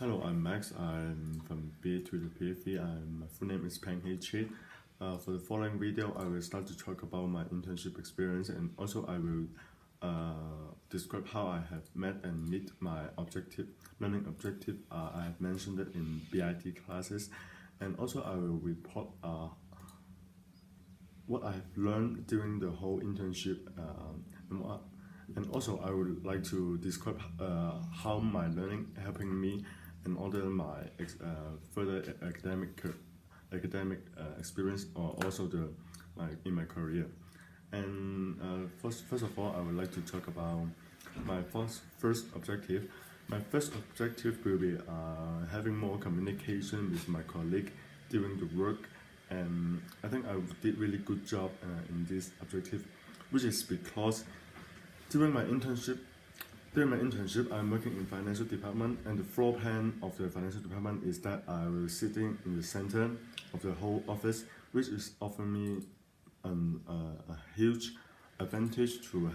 Hello, I'm Max. I'm from BA to the PFE. My full name is Peng Hei Chi. For the following video, I will start to talk about my internship experience, and also I will describe how I have met and meet my learning objective. I have mentioned it in BIT classes, and also I will report what I have learned during the whole internship, and also I would like to describe how my learning helping me in order my further academic experience, or also in my career. And first of all, I would like to talk about my first objective. My first objective will be having more communication with my colleague during the work, and I think I did really good job in this objective, which is because during my internship, I'm working in financial department, and the floor plan of the financial department is that I will sitting in the center of the whole office, which is offering me a huge advantage to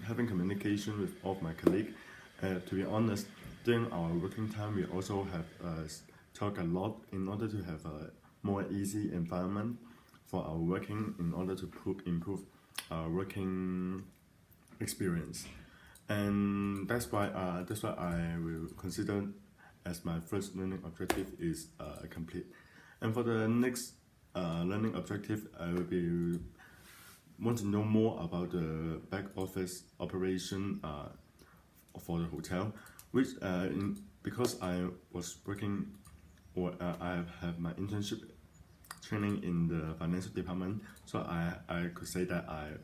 having communication with all of my colleagues. To be honest, during our working time, we also have talk a lot in order to have a more easy environment for our working, in order to improve our working experience. And that's why I will consider as my first learning objective is complete. And for the next learning objective, I will want to know more about the back office operation for the hotel, which because I was working, or I have my internship training in the financial department, so I could say that I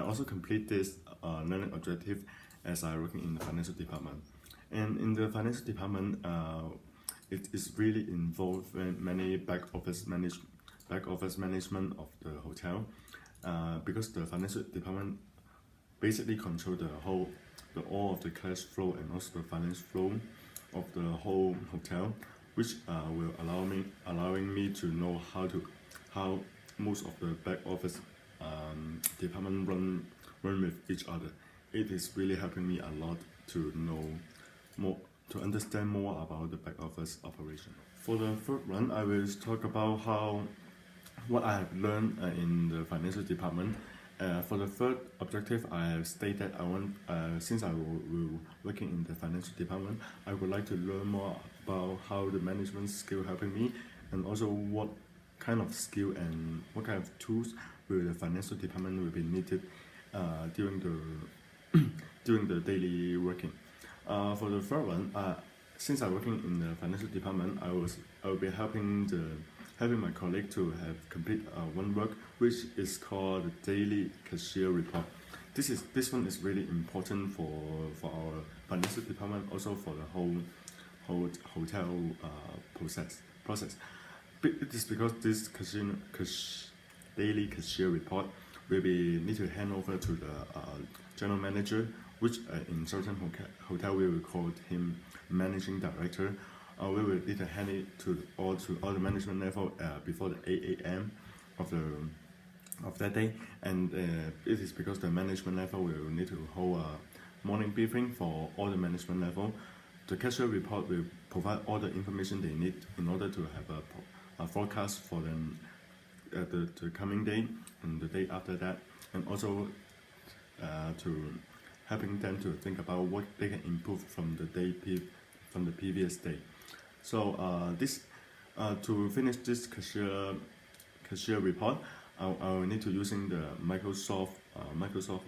also complete this learning objective as I working in the financial department. And in the financial department, it is really involved in many back office management of the hotel, because the financial department basically control all of the cash flow and also the finance flow of the whole hotel, which will allowing me to know how most of the back office department run with each other. It is really helping me a lot to know more, to understand more about the back office operation. For the third one, I will talk about what I have learned in the financial department. For the third objective, I have stated since I will working in the financial department, I would like to learn more about how the management skill helping me, and also what kind of skill and what kind of tools will the financial department will be needed during the daily working. For the third one, since I'm working in the financial department, I will be helping my colleague to have complete one work, which is called the daily cashier report. This one is really important for our financial department, also for the whole hotel process. It is because this daily cashier report will be need to hand over to the general manager, which in certain hotel we will call him managing director. We will need to hand it to all the management level before the 8 a.m. of that day, and it is because the management level will need to hold a morning briefing for all the management level. The cashier report will provide all the information they need in order to have a forecast for them the coming day and the day after that, and also to helping them to think about what they can improve from the previous day. So to finish this cashier report, I will need to using the Microsoft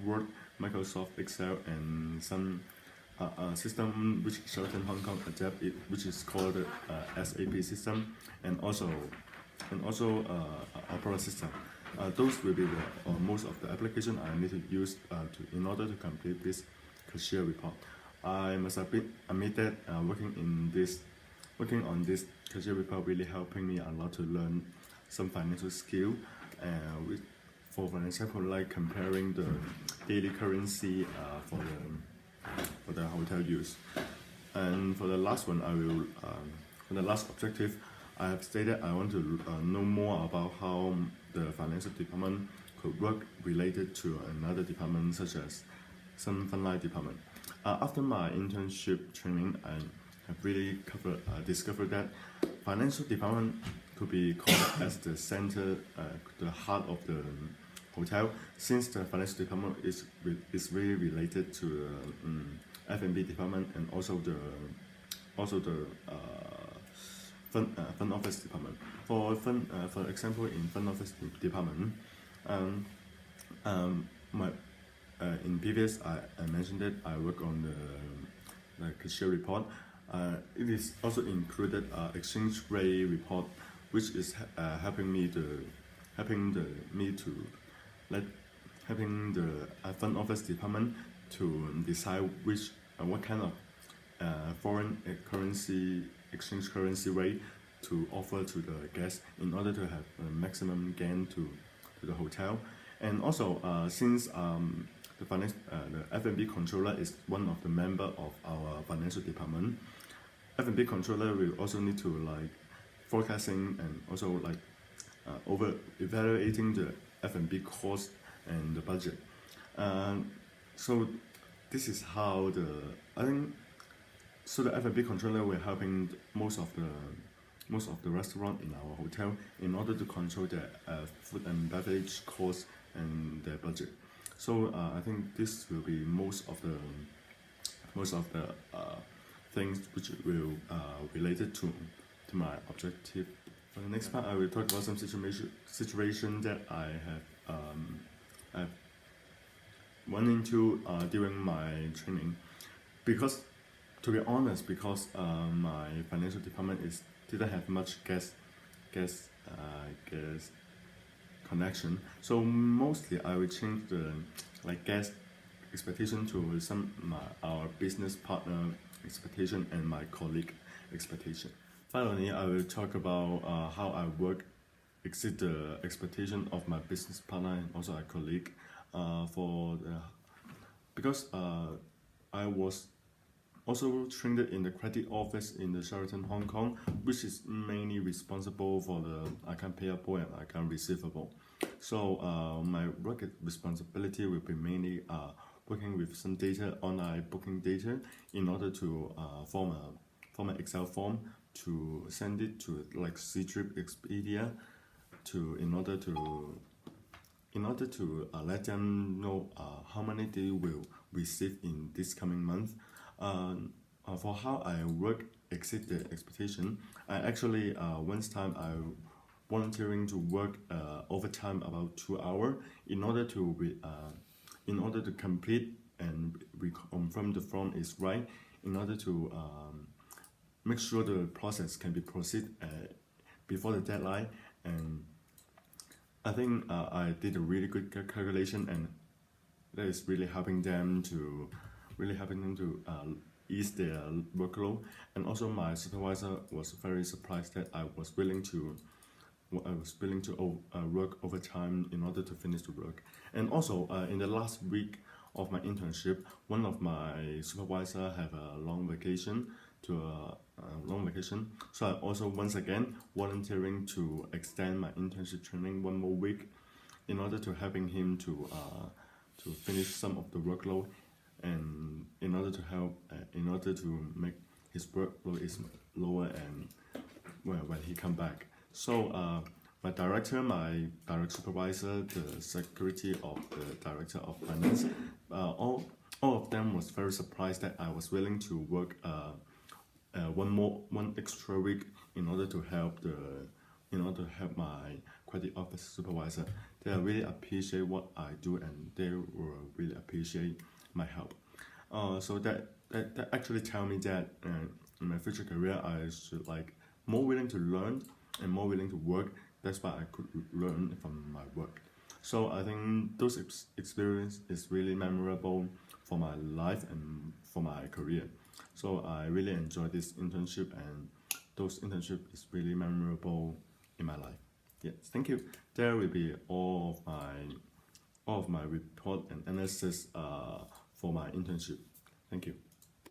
Word, Microsoft Excel, and some system which certain Hong Kong adapt it, which is called the SAP system, and also Opera system. Those will be most of the application I need to use in order to complete this cashier report. I must admit that working on this cashier report really helping me a lot to learn some financial skill, for example, like comparing the daily currency for the hotel use. And for the last one, for the last objective, I have stated I want to know more about how the financial department could work related to another department, such as some frontline department. After my internship training, have really discovered that financial department to be called as the center, the heart of the hotel, since the financial department is really related to the F&B department and also the front office department. For example, in front office department, my in previous I mentioned that I work on the cashier report. It is also included exchange rate report, which is helping the front office department to decide what kind of foreign currency exchange currency rate to offer to the guests in order to have a maximum gain to the hotel. And also since the F&B controller is one of the member of our financial department, F&B controller will also need to forecasting and also over evaluating the F&B cost and the budget. So this is how the F&B controller will helping most of the restaurant in our hotel in order to control the food and beverage costs and their budget. So I think this will be most of the things which will related to my objective. For the next part, I will talk about some situation that I have run into during my training. Because to be honest, my financial department didn't have much guest connection, so mostly I will change the guest expectation to our business partner expectation and my colleague expectation. Finally, I will talk about how I work exceed the expectation of my business partner and also a colleague. Because I was also trained in the credit office in the Sheraton Hong Kong, which is mainly responsible for the account payable and account receivable. So my work responsibility will be mainly working with some data, online booking data, in order to form an Excel form to send it to C-Trip Expedia in order to let them know how many they will receive in this coming month. For how I work exceed the expectation, I actually one time I volunteering to work overtime about 2 hours in order to complete and confirm the form is right, in order to make sure the process can be proceed before the deadline. And I think I did a really good calculation, and that is really helping them to ease their workload. And also my supervisor was very surprised that I was willing to work overtime in order to finish the work. And also in the last week of my internship, one of my supervisor have a long vacation, so I also once again volunteering to extend my internship training 1 more week in order to helping him to finish some of the workload, and in order to make his workload is lower and when he come back. So my direct supervisor, the secretary of the director of finance, all of them was very surprised that I was willing to work one extra week in order to help my credit office supervisor. They really appreciate what I do, and they will really appreciate my help. So that actually tell me that in my future career I should more willing to learn and more willing to work. That's what I could learn from my work. So I think those experience is really memorable for my life and for my career. So I really enjoy this internship, and those internship is really memorable in my life. Yes, thank you. There will be all of my report and analysis for my internship. Thank you.